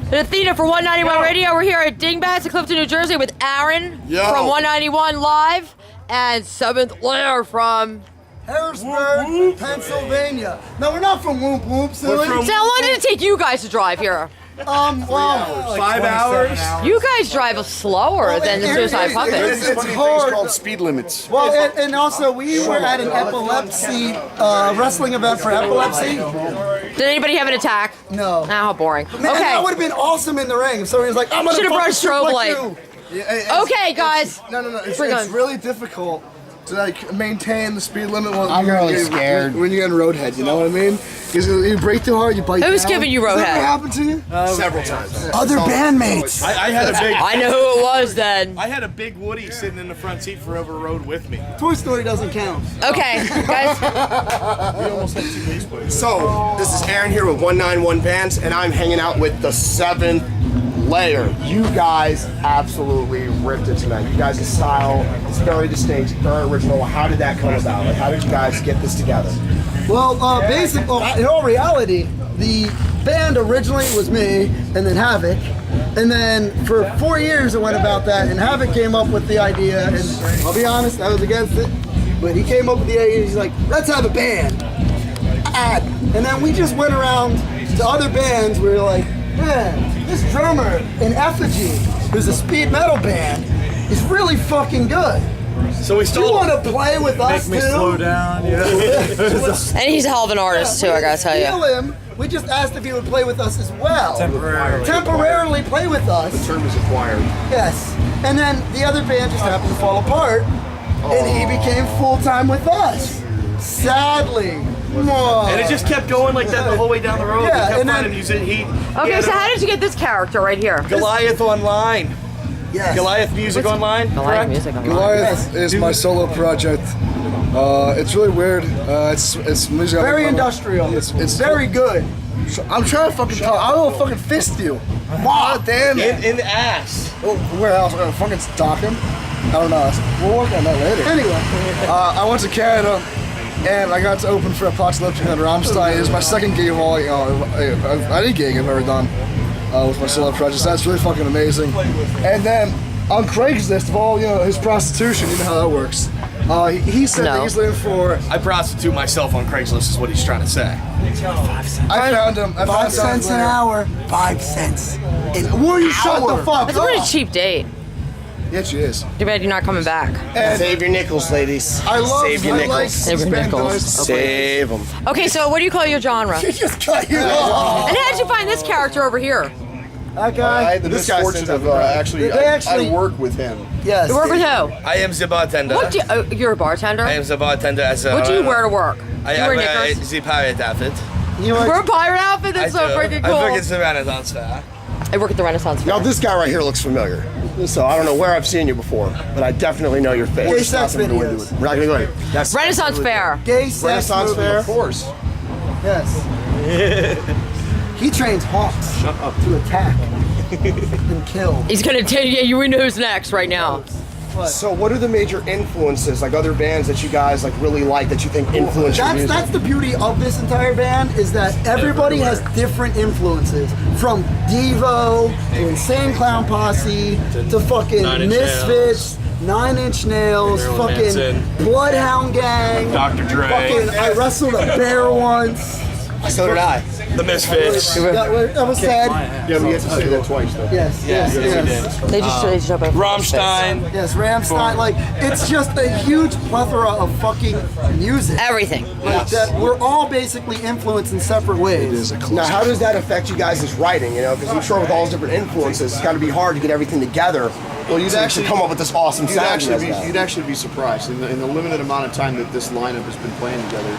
And Athena for 191 Radio. We're here at Dingbats in Clifton, New Jersey with Aaron from 191 Live and 7th Layer from Harrisburg, Pennsylvania. No, we're not from Whoop Whoop, silly. So how long did it take you guys to drive here? Well, 5 hours. You guys drive slower than the Suicide Puppets. It's hard. Called speed limits. Well, and also we were at an epilepsy wrestling event for epilepsy. Did anybody have an attack? No. Ah, how boring. Man, Okay. that would have been awesome in the ring if somebody was like, I'm gonna Should've brought a fucking strobe shoot light. like you. Yeah, Okay, guys. No. It's Bring on. really difficult to like maintain the speed limit when I'm really scared. when you're in roadhead. You know what I mean? Because you brake too hard, you bite down. Who's giving you Has that roadhead? ever happened to you? Several times. Other bandmates. I had a big. I know who it was then. I had a big Woody sitting in the front seat forever rode with me. Toy Story doesn't count. Okay, guys. We almost had 2 bass players. So, this is Aaron here with 191 Bands, and I'm hanging out with the 7th Layer. You guys absolutely ripped it tonight. You guys' style is very distinct, very original. How did that come about? Like, how did you guys get this together? Well, in all reality, the band originally was me and then Havoc. And then for 4 years it went about that, and Havoc came up with the idea, and I'll be honest, I was against it. But he came up with the idea, he's like, let's have a band. And then we just went around to other bands, we were like, man, this drummer in Effigy, who's a speed metal band, is really fucking good. So we You stole. want to play with us too? Slow down, yeah. And he's a hell of an artist too, I gotta tell Kill you. him. We just asked if he would play with us as well. Temporarily. Temporarily play with us. The term is acquired. Yes. And then the other band just happened to fall apart, and he became full-time with us. Sadly. And it just kept going like that the whole way down the road. Yeah, we kept and then- finding music. Okay, so how did you get this character right here? Goliath Online. Yes. Goliath Music Online. Goliath correct? music online. Goliath is my solo project. It's really weird. It's music. Very industrial. It's very good. I'm trying to fucking talk. I will fucking fist you. God damn it. In the ass. Oh, where else? I'm gonna fucking stalk him. I don't know. We'll work on that later. Anyway. I went to Canada, and I got to open for Apocalyptic and Rammstein. It was my second gig of all, any gig I've ever done with my solo projects. That's really fucking amazing. And then on Craigslist, of all his prostitution, you know how that works. He said that he's looking for. I prostitute myself on Craigslist is what he's trying to say. I found him. 5 cents an hour. 5 cents an hour. You shut the fuck That's a up. pretty cheap date. Yeah, she is. Too bad you're not coming back. And Save your nickels, ladies. I love. Save your I nickels. like Save your band nickels. guys. Save them. Okay, so what do you call your genre? He just cut you off. And how did you find this character over here? That guy. I had the This guy misfortune sends of out actually, They actually- I work with him. Yes. You work with who? I am the bartender. What do you, you're a bartender? I am the bartender as a. What do you wear to work? I you wear am knickers? the pirate outfit. You know Wear a what? pirate outfit? That's so freaking cool. I work at the Renaissance Fair. I work at the Renaissance Fair. Now, this guy right here looks familiar. So, I don't know where I've seen you before, but I definitely know your face. Gay sex videos. We're not going to go in. That's Renaissance Fair. Gay sex Renaissance movie. Fair? Of course. Yes. He trains hawks to attack and kill. He's gonna tell you, you know who's next right now. So, what are the major influences, like other bands that you guys like really like that you think influence your music? That's the beauty of this entire band, is that everybody has different influences. From Devo to Insane Clown Posse to fucking Misfits, 9 Inch Nails, fucking Bloodhound Gang, Dr. Dre. fucking I wrestled a bear once. So did I. The Misfits. That was sad. Yeah, we get to say that twice, though. Yes. They just jump over. Rammstein. Yes, Rammstein, like, it's just a huge plethora of fucking music. Everything. Like, that we're all basically influenced in separate ways. Now, how does that affect you guys' writing? Because I'm sure with all those different influences, it's got to be hard to get everything together. Well, you'd to actually come up with this awesome you'd sound. actually you guys got. you'd actually be surprised in the limited amount of time that this lineup has been playing together.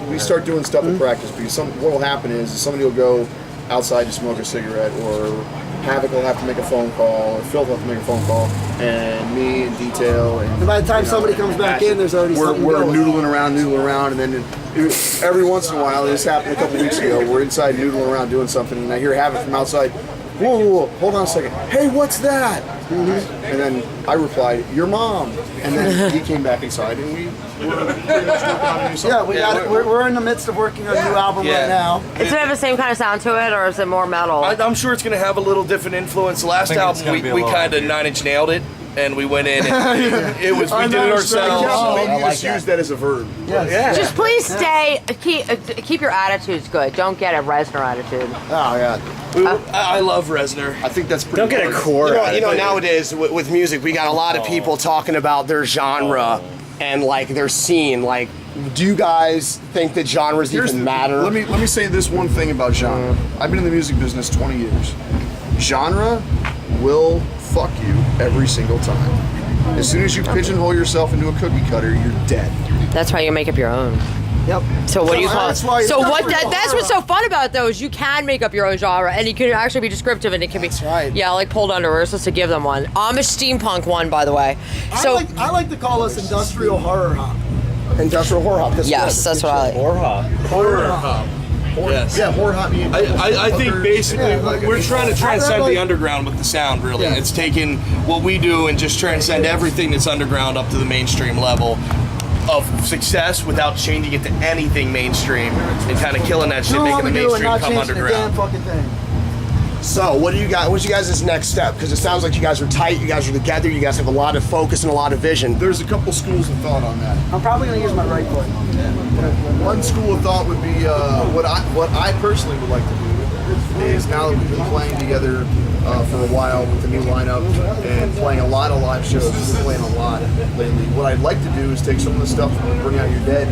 We start doing stuff in practice because what will happen is somebody will go outside to smoke a cigarette, or Havoc will have to make a phone call, or Phil will have to make a phone call, and me and Detail and by the time somebody comes back in, there's already we're something going. noodling around, and then every once in a while, this happened a couple weeks ago, we're inside noodling around doing something, and I hear Havoc from outside, whoa, hold on a second, hey, what's that? And then I replied, your mom. And then he came back inside, and we we're pretty much working on a new song. Yeah, we got it. We're in the midst of working on a new album right now. Does it have the same kind of sound to it, or is it more metal? I'm sure it's going to have a little different influence. The last album, we kind of 9 Inch Nailed it, and we went in and we did it ourselves. Maybe you just use that as a verb. Yeah. Just please stay, keep your attitudes good. Don't get a Reznor attitude. Oh yeah. I love Reznor. I think that's pretty Don't get a core. You know nowadays with music, we got a lot of people talking about their genre and like their scene. Like, do you guys think that genres even matter? Let me say this one thing about genre. I've been in the music business 20 years. Genre will fuck you every single time. As soon as you pigeonhole yourself into a cookie cutter, you're dead. That's why you make up your own. Yep. So what do you call it? That's why it's So not what? real That's what's so fun about it, though, is you can make up your own genre, and it can actually be descriptive, and it can be. That's right. Yeah, like pulled under. We're supposed to give them one. Amish steampunk one, by the way. So I like to call us industrial horror hop. Industrial horror hop. yes, that's what I like. Horror hop. Yes. Yeah, horror hop means. I think basically we're trying to transcend like- the underground with the sound, really. Yeah. It's taking what we do and just transcend everything that's underground up to the mainstream level of success without changing it to anything mainstream and kind of killing that shit, Doing what making the we do and mainstream not come changing a damn underground. fucking thing. So, what's you guys' next step? Because it sounds like you guys are tight, you guys are together, you guys have a lot of focus and a lot of vision. There's a couple schools of thought on that. I'm probably gonna use my right foot. One school of thought would be what I personally would like to do is, now that we've been playing together for a while with the new lineup and playing a lot of live shows, we're playing a lot lately. What I'd like to do is take some of the stuff from Bring Out Your Dead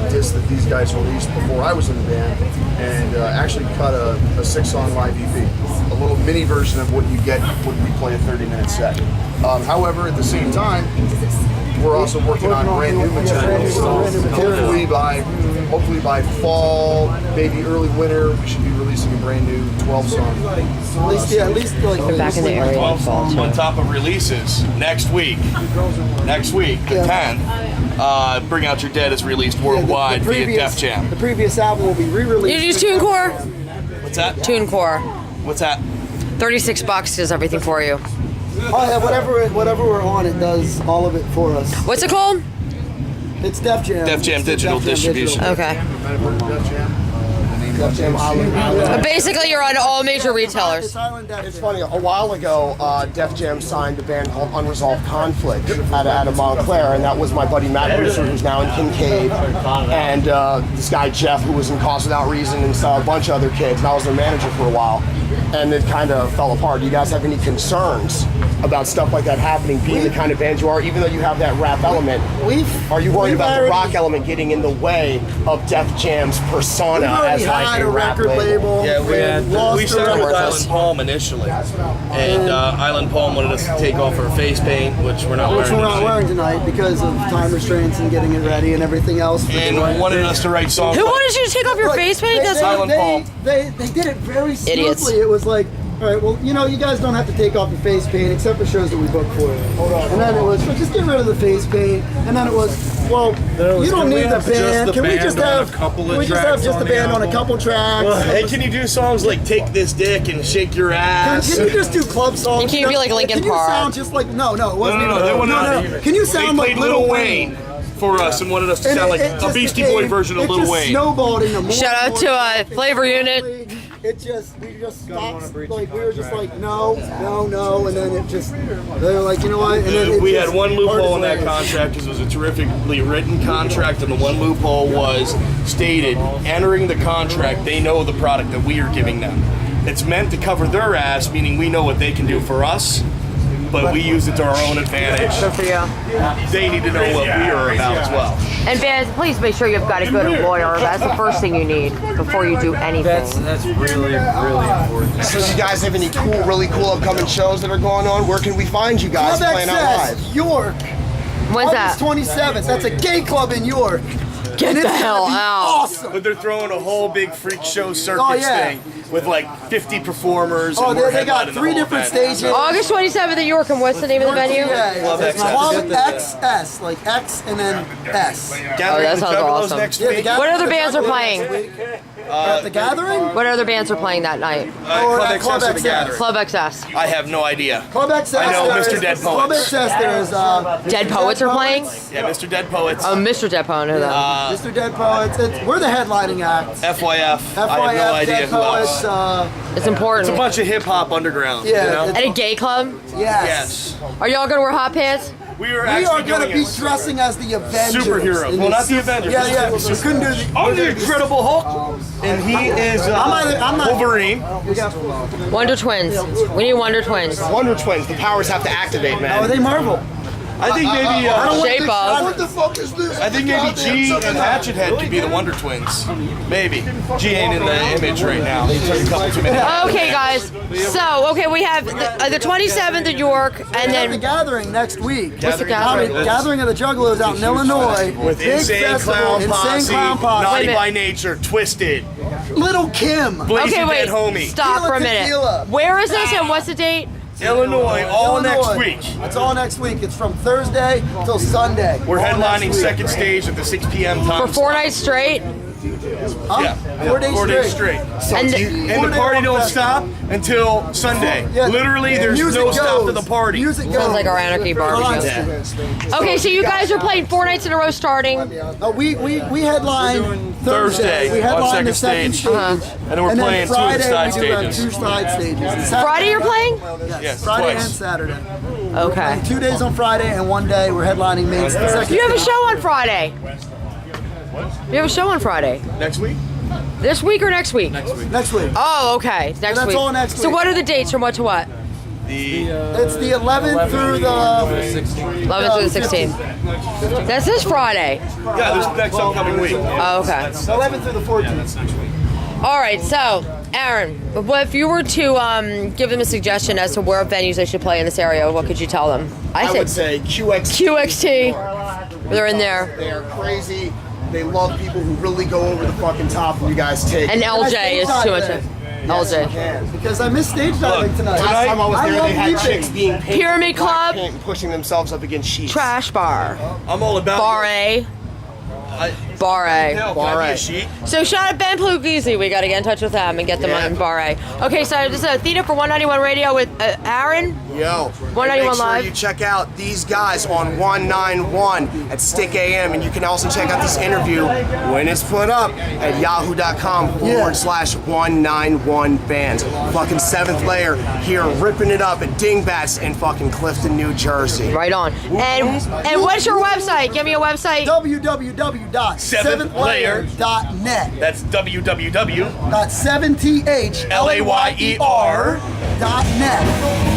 disc that these guys released before I was in the band and actually cut a 6-song live EP, a little mini version of what you get when we play a 30-minute set. However, at the same time, we're also working on brand new material. So hopefully by fall, maybe early winter, we should be releasing a brand new 12-song. At least like Back in the area. 12 songs on top of releases next week. The 10th, Bring Out Your Dead is released worldwide via Def Jam. The previous album will be re-released. You use TuneCore? What's that? TuneCore. What's that? $36 does everything for you. Oh yeah, whatever we're on, it does all of it for us. What's it called? It's Def Jam. Def Jam It's Digital Def Jam Distribution. Okay. Def Jam Island. Basically, you're on all major retailers. It's Island Def It's Jam. funny, a while ago, Def Jam signed a band called Unresolved Conflict out of Montclair, and that was my buddy Matt Brewster, who's now in Kincaid, and this guy Jeff, who was in Cause Without Reason, and saw a bunch of other kids, and I was their manager for a while, and it kind of fell apart. Do you guys have any concerns about stuff like that happening, being the kind of band you are, even though you have that rap element? Are you worried about the rock element getting in the way of Def Jam's persona as like a rap label? Yeah, we started with Worthless. Island Palm initially, and Island Palm wanted us to take off our face paint, which we're not Which wearing we're not tonight. wearing tonight because of time restraints and getting it ready and everything else. And wanted us to write songs. Who like- wanted you to take off your face paint? That's Island Palm. They did it very smoothly. Idiots. It was like, all right, well, you know, you guys don't have to take off the face paint except for shows that we booked for you. And then it was, well, just get rid of the face paint. And then it was, well, you don't need the band. Can we just have just the band on a couple tracks? Hey, can you do songs like "Take This Dick" and "Shake Your Ass"? Can you just do club songs? And can you be like Linkin Can you Park? sound just like, no, it wasn't. No, they went out. Can you sound They like played Lil Wayne for us and wanted us to And sound like it a just Beastie became- Boy version of Lil It just Wayne. snowballed into more. Shout out and to more Flavor Unit. we just stopped. Like we were just like no, and then it just they were like, you know what? And then it We just had one loophole in that parted ways. contract because it was a terrifically written contract, and the one loophole was stated, entering the contract, they know the product that we are giving them. It's meant to cover their ass, meaning we know what they can do for us, but we use it to our own advantage. Good for you. They need to know what we are about as well. And bands, please make sure you've got a good lawyer. That's the first thing you need before you do anything. That's really important. So you guys have any really cool upcoming shows that are going on? Where can we find you guys Club playing out XS, live? York. When's August that? 27th. That's a gay club in York. Get And the it's gonna hell be out. Awesome. But they're throwing a whole big freak show circuits Oh, yeah. thing with like 50 performers. Oh, and we're they got headlining the 3 whole different event. stages. August 27th in York, and what's the name of the venue? Yeah, it's XS. Club XS, like X and then S. Gathering that the sounds Juggalos awesome. next Yeah, week. What other bands are playing? At the Gathering? What other bands are playing that night? Or Club at Club XS or the XS? Gathering? Club XS. I have no idea. Club XS. I know there Mr. is- Dead Club Poets. XS, there is Dead Poets are playing? Yeah, Mr. Dead Poets. Oh, Mr. Dead Poet, I know that. Mr. Dead Poets. We're the headlining act. FYF. FYF, I have no idea Dead who else. Poets. It's important. It's a bunch of hip hop underground. Yeah, You know? it's- At a gay club? Yes. Are y'all gonna wear hot pants? We were We actually are going to doing be it. dressing as the Avengers. Superheroes. in Well, this- not the Avengers. Yeah, yeah. We couldn't do the. I'm the Incredible Hulk, and he is I'm not- Wolverine. We got, Wonder Twins. We need Wonder Twins. Wonder Twins. The powers have to activate, man. are they Marvel? I think maybe. I don't want Shape this- of. What the fuck is this? I think maybe G and Hatchet Head could be the Wonder Twins. Maybe. G ain't in the image right now. He took a couple too many. Okay, guys. So, okay, we have the 27th in York, and We have the then Gathering next week. What's the Gathering? Gathering of the Juggalos out in Illinois. With Big Insane festival, Clown Insane Posse, Clown Posse. Wait a Naughty minute. by Nature, Twisted, Little Kim. Blazing okay, wait. Dead Homie. Stop for a minute. Tequila. Where is this, and what's the date? Illinois, all next Illinois. week. It's all next week. It's from Thursday till Sunday. We're All headlining next week. second stage at the 6 p.m. For time. 4 nights straight? Huh? Yeah, 4 days 4 days straight. straight. And And the party don't stop until Sunday. Literally, there's Music no stop to goes. the party. Music goes. Sounds like our Anarchy barbecue. Okay, so you guys are playing 4 nights in a row starting. We headline Thursday. We on headline the second second stage. stage. And then we're playing two of the Friday side we do our stages. 2 side stages. And Saturday- Friday you're playing? Yes, Friday twice. and Saturday. Okay. 2 days on Friday and 1 day we're headlining main the second. You have a stage. show on Friday. You have a show on Friday. Next week? This week or next week? Next week. Oh, okay. Next that's week. all next So week. what are the dates from what to what? It's the 11th through the 11th through the 16th. That's this Friday. Yeah, this next upcoming week. Oh, okay. 11th through the 14th. All right, so, Aaron, what if you were to give them a suggestion as to where venues they should play in this area, what could you tell them? I would say QX. QXT. They're in there. They are crazy. They love people who really go over the fucking top and you guys take. And LJ is too much. LJ. Because I missed stage diving tonight. Last time I was I there, love they had leaping. chicks being painted Pyramid black Club. paint and pushing themselves up against sheets. Trash bar. I'm all about Bar A. Bar A. Bar A. Sheet. So shout out Ben Plugisi. We got to get in touch with them and get them on Bar A. Okay, so this is Athena for 191 Radio with Aaron. Yo, 191 make sure Live. you check out these guys on 191 at Stick AM, and you can also check out this interview when it's put up at yahoo.com/191bands. Fucking 7th Layer here ripping it up at Dingbats in fucking Clifton, New Jersey. Right on. And what's your website? Give me a website. www.7thlayer.net. That's www. .7thlayer.net.